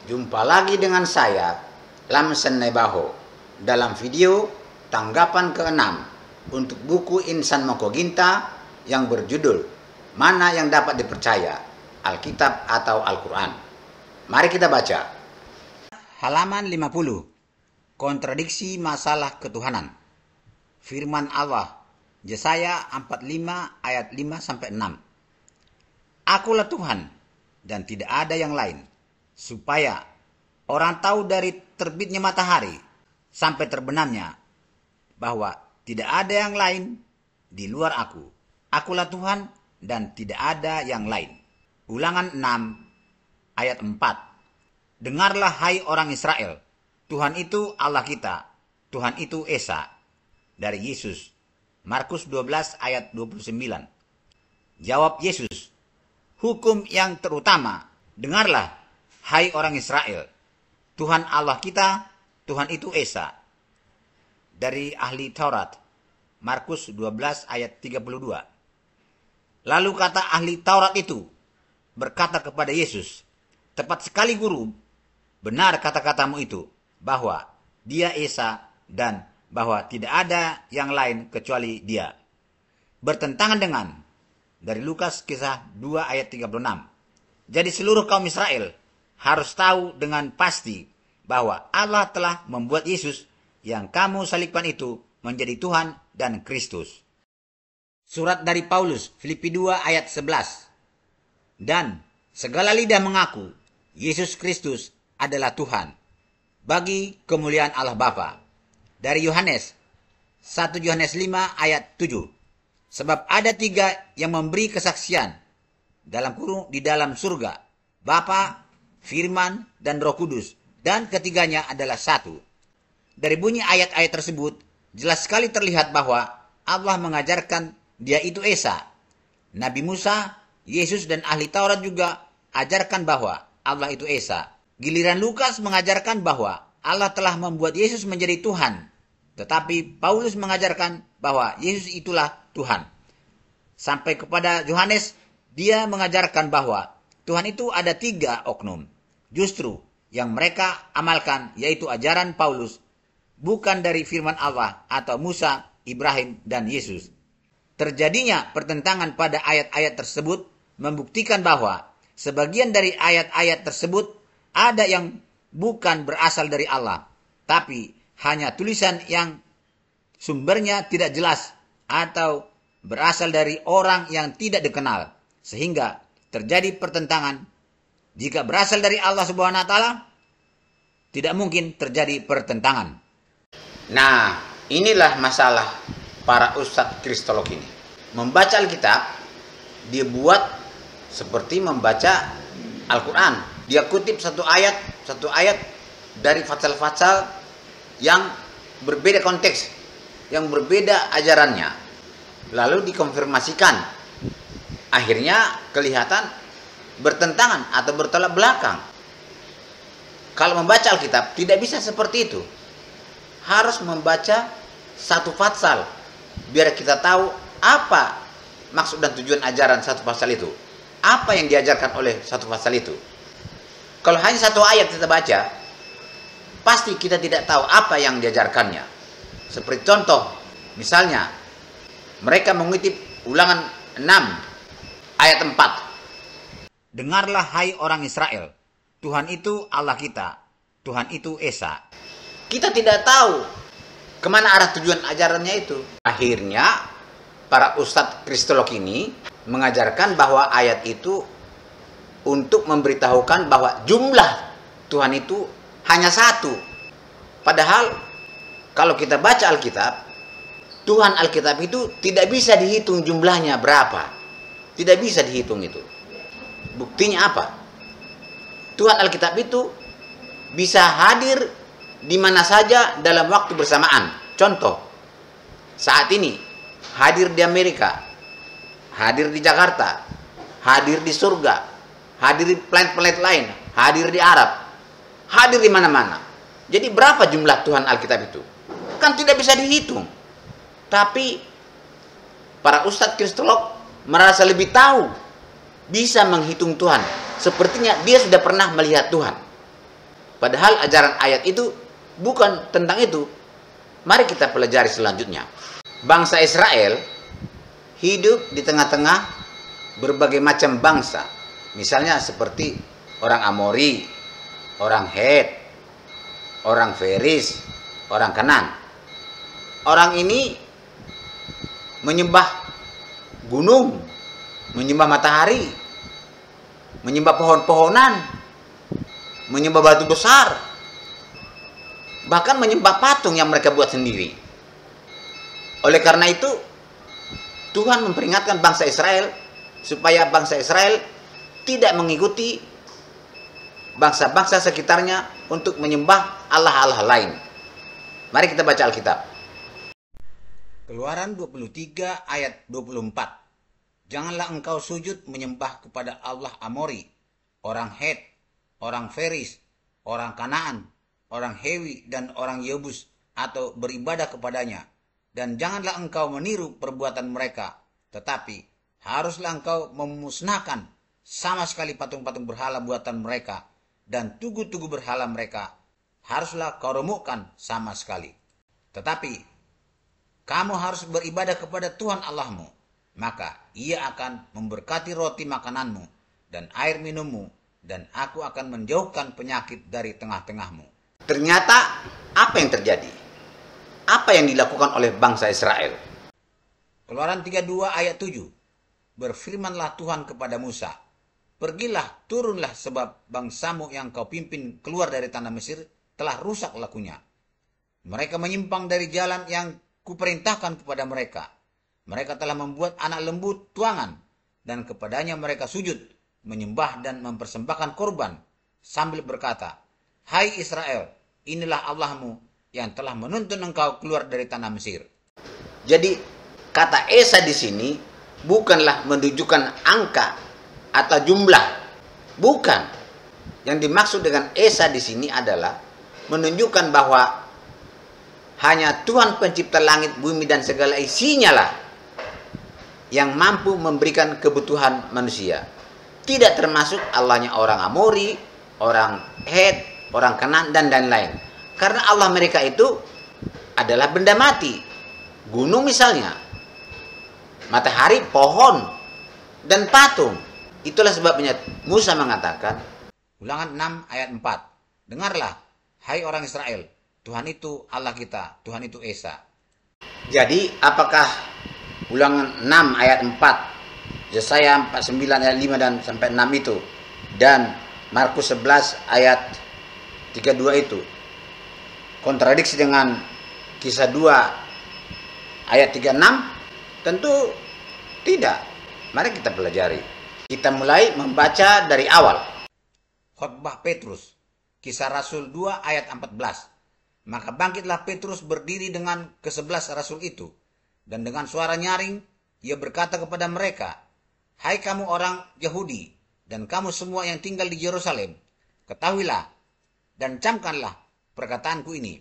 Jumpa lagi dengan saya, Lamsen Nebaho, dalam video tanggapan ke-6 untuk buku Insan Moko Ginta yang berjudul Mana yang dapat dipercaya, Alkitab atau Al-Quran. Mari kita baca. Halaman 50. Kontradiksi masalah ketuhanan. Firman Allah, Yesaya 45 ayat 5-6. Akulah Tuhan dan tidak ada yang lain, supaya orang tahu dari terbitnya matahari sampai terbenamnya bahwa tidak ada yang lain di luar aku. Akulah Tuhan dan tidak ada yang lain. Ulangan 6 ayat 4. Dengarlah hai orang Israel, Tuhan itu Allah kita, Tuhan itu Esa. Dari Yesus, Markus 12 ayat 29. Jawab Yesus, hukum yang terutama, dengarlah hai orang Israel, Tuhan Allah kita, Tuhan itu Esa. Dari ahli Taurat, Markus 12 ayat 32. Lalu kata ahli Taurat itu berkata kepada Yesus, tepat sekali guru, benar kata-katamu itu, bahwa dia Esa dan bahwa tidak ada yang lain kecuali dia. Bertentangan dengan dari Lukas kisah 2 ayat 36. Jadi seluruh kaum Israel harus tahu dengan pasti bahwa Allah telah membuat Yesus yang kamu salibkan itu menjadi Tuhan dan Kristus. Surat dari Paulus, Filipi 2 ayat 11. Dan segala lidah mengaku Yesus Kristus adalah Tuhan, bagi kemuliaan Allah Bapa. Dari Yohanes, 1 Yohanes 5 ayat 7. Sebab ada 3 yang memberi kesaksian, dalam kurung di dalam surga, Bapa, Firman, dan Roh Kudus, dan ketiganya adalah satu. Dari bunyi ayat-ayat tersebut, jelas sekali terlihat bahwa Allah mengajarkan dia itu Esa. Nabi Musa, Yesus, dan ahli Taurat juga ajarkan bahwa Allah itu Esa. Giliran Lukas mengajarkan bahwa Allah telah membuat Yesus menjadi Tuhan. Tetapi Paulus mengajarkan bahwa Yesus itulah Tuhan. Sampai kepada Yohanes, dia mengajarkan bahwa Tuhan itu ada 3 oknum. Justru yang mereka amalkan yaitu ajaran Paulus, bukan dari firman Allah atau Musa, Ibrahim, dan Yesus. Terjadinya pertentangan pada ayat-ayat tersebut membuktikan bahwa sebagian dari ayat-ayat tersebut ada yang bukan berasal dari Allah, tapi hanya tulisan yang sumbernya tidak jelas atau berasal dari orang yang tidak dikenal, sehingga terjadi pertentangan. Jika berasal dari Allah Subhanahu wa taala, tidak mungkin terjadi pertentangan. Nah, inilah masalah para ustadz kristolog ini. Membaca Alkitab, dia buat seperti membaca Al-Quran. Dia kutip satu ayat dari pasal-pasal yang berbeda konteks, yang berbeda ajarannya. Lalu dikonfirmasikan. Akhirnya kelihatan bertentangan atau bertolak belakang. Kalau membaca Alkitab tidak bisa seperti itu. Harus membaca satu pasal biar kita tahu apa maksud dan tujuan ajaran satu pasal itu. Apa yang diajarkan oleh satu pasal itu. Kalau hanya satu ayat kita baca, pasti kita tidak tahu apa yang diajarkannya. Seperti contoh, misalnya mereka mengutip Ulangan 6 ayat 4. Dengarlah hai orang Israel, Tuhan itu Allah kita, Tuhan itu Esa. Kita tidak tahu kemana arah tujuan ajarannya itu. Akhirnya para ustadz kristolog ini mengajarkan bahwa ayat itu untuk memberitahukan bahwa jumlah Tuhan itu hanya satu. Padahal kalau kita baca Alkitab, Tuhan Alkitab itu tidak bisa dihitung jumlahnya berapa. Tidak bisa dihitung itu. Buktinya apa? Tuhan Alkitab itu bisa hadir di mana saja dalam waktu bersamaan. Contoh, saat ini hadir di Amerika, hadir di Jakarta, hadir di surga, hadir di planet-planet lain, hadir di Arab, hadir di mana-mana. Jadi berapa jumlah Tuhan Alkitab itu? Kan tidak bisa dihitung. Tapi para ustadz kristolog merasa lebih tahu, bisa menghitung Tuhan. Sepertinya dia sudah pernah melihat Tuhan. Padahal ajaran ayat itu bukan tentang itu. Mari kita pelajari selanjutnya. Bangsa Israel hidup di tengah-tengah berbagai macam bangsa. Misalnya seperti orang Amori, orang Het, orang Feris, orang Kanan. Orang ini menyembah gunung, menyembah matahari, menyembah pohon-pohonan, menyembah batu besar, bahkan menyembah patung yang mereka buat sendiri. Oleh karena itu, Tuhan memperingatkan bangsa Israel supaya bangsa Israel tidak mengikuti bangsa-bangsa sekitarnya untuk menyembah Allah-Allah lain. Mari kita baca Alkitab. Keluaran 23 ayat 24. Janganlah engkau sujud menyembah kepada Allah Amori, orang Het, orang Feris, orang Kanaan, orang Hewi, dan orang Yebus, atau beribadah kepadanya. Dan janganlah engkau meniru perbuatan mereka, tetapi haruslah engkau memusnahkan sama sekali patung-patung berhala buatan mereka, dan tugu-tugu berhala mereka haruslah kau remukkan sama sekali. Tetapi kamu harus beribadah kepada Tuhan Allahmu, maka Ia akan memberkati roti makananmu dan air minummu, dan aku akan menjauhkan penyakit dari tengah-tengahmu. Ternyata apa yang terjadi? Apa yang dilakukan oleh bangsa Israel? Keluaran 32 ayat 7. Berfirmanlah Tuhan kepada Musa, pergilah, turunlah, sebab bangsamu yang kau pimpin keluar dari tanah Mesir telah rusak lakunya. Mereka menyimpang dari jalan yang kuperintahkan kepada mereka. Mereka telah membuat anak lembu tuangan, dan kepadanya mereka sujud, menyembah dan mempersembahkan korban, sambil berkata, hai Israel, inilah Allahmu yang telah menuntun engkau keluar dari tanah Mesir. Jadi kata Esa di sini bukanlah menunjukkan angka atau jumlah. Bukan. Yang dimaksud dengan Esa di sini adalah menunjukkan bahwa hanya Tuhan pencipta langit, bumi, dan segala isinya lah yang mampu memberikan kebutuhan manusia. Tidak termasuk Allahnya orang Amori, orang Het, orang Kanan, dan lain-lain. Karena Allah mereka itu adalah benda mati. Gunung misalnya, matahari, pohon, dan patung. Itulah sebabnya Musa mengatakan, Ulangan 6 ayat 4. Dengarlah, hai orang Israel, Tuhan itu Allah kita, Tuhan itu Esa. Jadi apakah Ulangan 6 ayat 4, Yesaya 49 ayat 5 dan sampai 6 itu, dan Markus 11 ayat 32 itu kontradiksi dengan Kisah 2 ayat 36? Tentu tidak. Mari kita pelajari. Kita mulai membaca dari awal. Khotbah Petrus, Kisah Rasul 2 ayat 14. Maka bangkitlah Petrus berdiri dengan ke-11 rasul itu, dan dengan suara nyaring ia berkata kepada mereka, hai kamu orang Yahudi, dan kamu semua yang tinggal di Yerusalem, ketahuilah dan camkanlah perkataanku ini.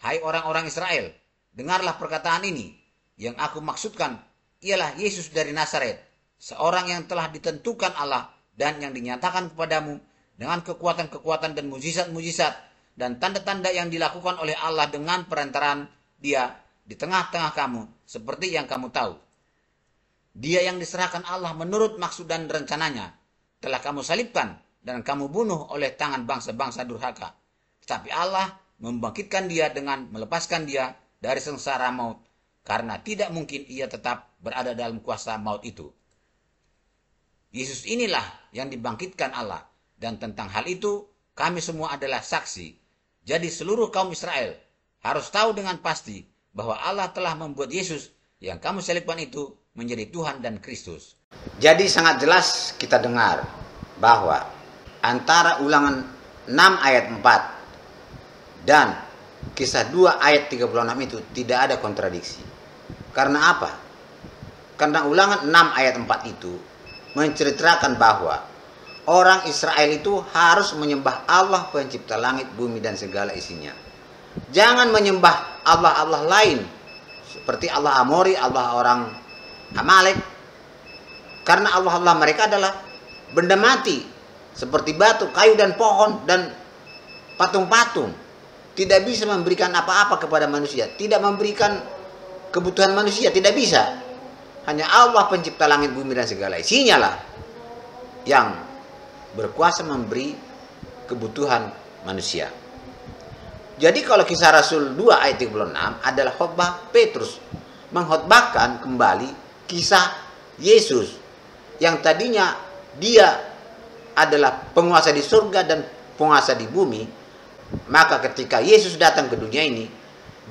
Hai orang-orang Israel, dengarlah perkataan ini. Yang aku maksudkan ialah Yesus dari Nazaret, seorang yang telah ditentukan Allah dan yang dinyatakan kepadamu dengan kekuatan-kekuatan dan mujizat-mujizat dan tanda-tanda yang dilakukan oleh Allah dengan perantaraan Dia di tengah-tengah kamu, seperti yang kamu tahu. Dia yang diserahkan Allah menurut maksud dan rencananya telah kamu salibkan dan kamu bunuh oleh tangan bangsa-bangsa durhaka. Tetapi Allah membangkitkan dia dengan melepaskan dia dari sengsara maut, karena tidak mungkin ia tetap berada dalam kuasa maut itu. Yesus inilah yang dibangkitkan Allah, dan tentang hal itu kami semua adalah saksi. Jadi seluruh kaum Israel harus tahu dengan pasti bahwa Allah telah membuat Yesus yang kamu salibkan itu menjadi Tuhan dan Kristus. Jadi sangat jelas kita dengar bahwa antara Ulangan 6 ayat 4 dan Kisah 2 ayat 36 itu tidak ada kontradiksi. Karena apa? Karena Ulangan 6 ayat 4 itu menceritakan bahwa orang Israel itu harus menyembah Allah pencipta langit, bumi, dan segala isinya. Jangan menyembah Allah-Allah lain seperti Allah Amori, Allah orang Amalek. Karena Allah-Allah mereka adalah benda mati seperti batu, kayu, dan pohon, dan patung-patung. Tidak bisa memberikan apa-apa kepada manusia. Tidak memberikan kebutuhan manusia. Tidak bisa. Hanya Allah pencipta langit, bumi, dan segala isinya lah yang berkuasa memberi kebutuhan manusia. Jadi kalau Kisah Rasul 2 ayat 36 adalah khotbah Petrus. Mengkhotbahkan kembali kisah Yesus. Yang tadinya dia adalah penguasa di surga dan penguasa di bumi. Maka ketika Yesus datang ke dunia ini,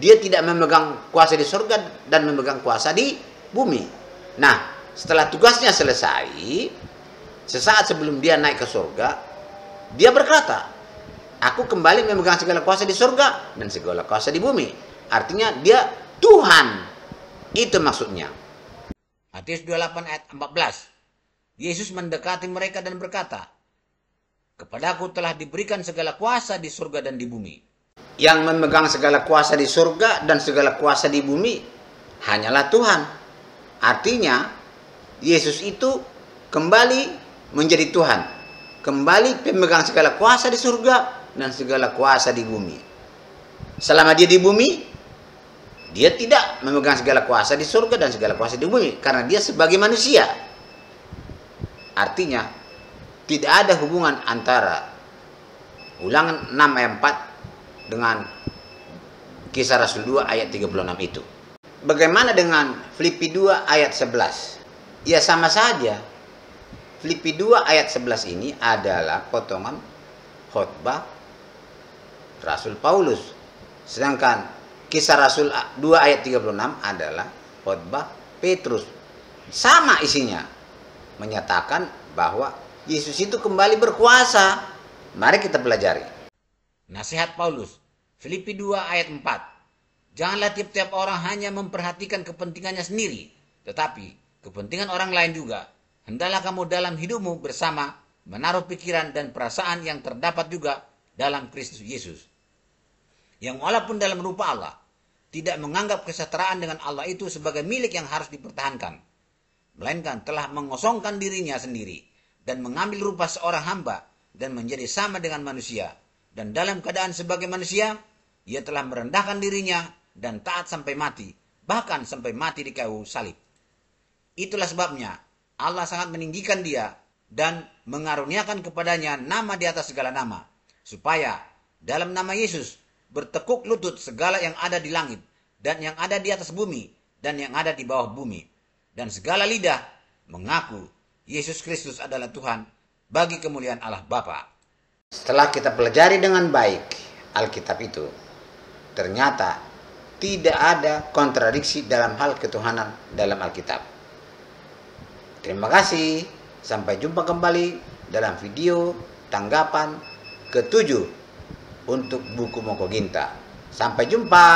dia tidak memegang kuasa di surga dan memegang kuasa di bumi. Nah, setelah tugasnya selesai, sesaat sebelum dia naik ke surga, dia berkata, aku kembali memegang segala kuasa di surga dan segala kuasa di bumi. Artinya dia Tuhan. Itu maksudnya. Matius 28 ayat 14. Yesus mendekati mereka dan berkata, kepadaku telah diberikan segala kuasa di surga dan di bumi. Yang memegang segala kuasa di surga dan segala kuasa di bumi hanyalah Tuhan. Artinya, Yesus itu kembali menjadi Tuhan. Kembali pemegang segala kuasa di surga dan segala kuasa di bumi. Selama dia di bumi, dia tidak memegang segala kuasa di surga dan segala kuasa di bumi. Karena dia sebagai manusia. Artinya, tidak ada hubungan antara Ulangan 6 ayat 4 dengan Kisah Rasul 2 ayat 36 itu. Bagaimana dengan Filipi 2 ayat 11? Ya sama saja. Filipi 2 ayat 11 ini adalah potongan khotbah Rasul Paulus. Sedangkan Kisah Rasul 2 ayat 36 adalah khotbah Petrus. Sama isinya. Menyatakan bahwa Yesus itu kembali berkuasa. Mari kita pelajari. Nasihat Paulus, Filipi 2 ayat 4. Janganlah tiap-tiap orang hanya memperhatikan kepentingannya sendiri, tetapi kepentingan orang lain juga. Hendaklah kamu dalam hidupmu bersama menaruh pikiran dan perasaan yang terdapat juga dalam Kristus Yesus. Yang walaupun dalam rupa Allah, tidak menganggap kesetaraan dengan Allah itu sebagai milik yang harus dipertahankan, melainkan telah mengosongkan dirinya sendiri dan mengambil rupa seorang hamba dan menjadi sama dengan manusia. Dan dalam keadaan sebagai manusia, ia telah merendahkan dirinya dan taat sampai mati, bahkan sampai mati di kayu salib. Itulah sebabnya Allah sangat meninggikan dia dan mengaruniakan kepadanya nama di atas segala nama, supaya dalam nama Yesus bertekuk lutut segala yang ada di langit dan yang ada di atas bumi dan yang ada di bawah bumi, dan segala lidah mengaku Yesus Kristus adalah Tuhan bagi kemuliaan Allah Bapa. Setelah kita pelajari dengan baik Alkitab itu, ternyata tidak ada kontradiksi dalam hal ketuhanan dalam Alkitab. Terima kasih. Sampai jumpa kembali dalam video tanggapan ke-7 untuk buku Moko Ginta. Sampai jumpa.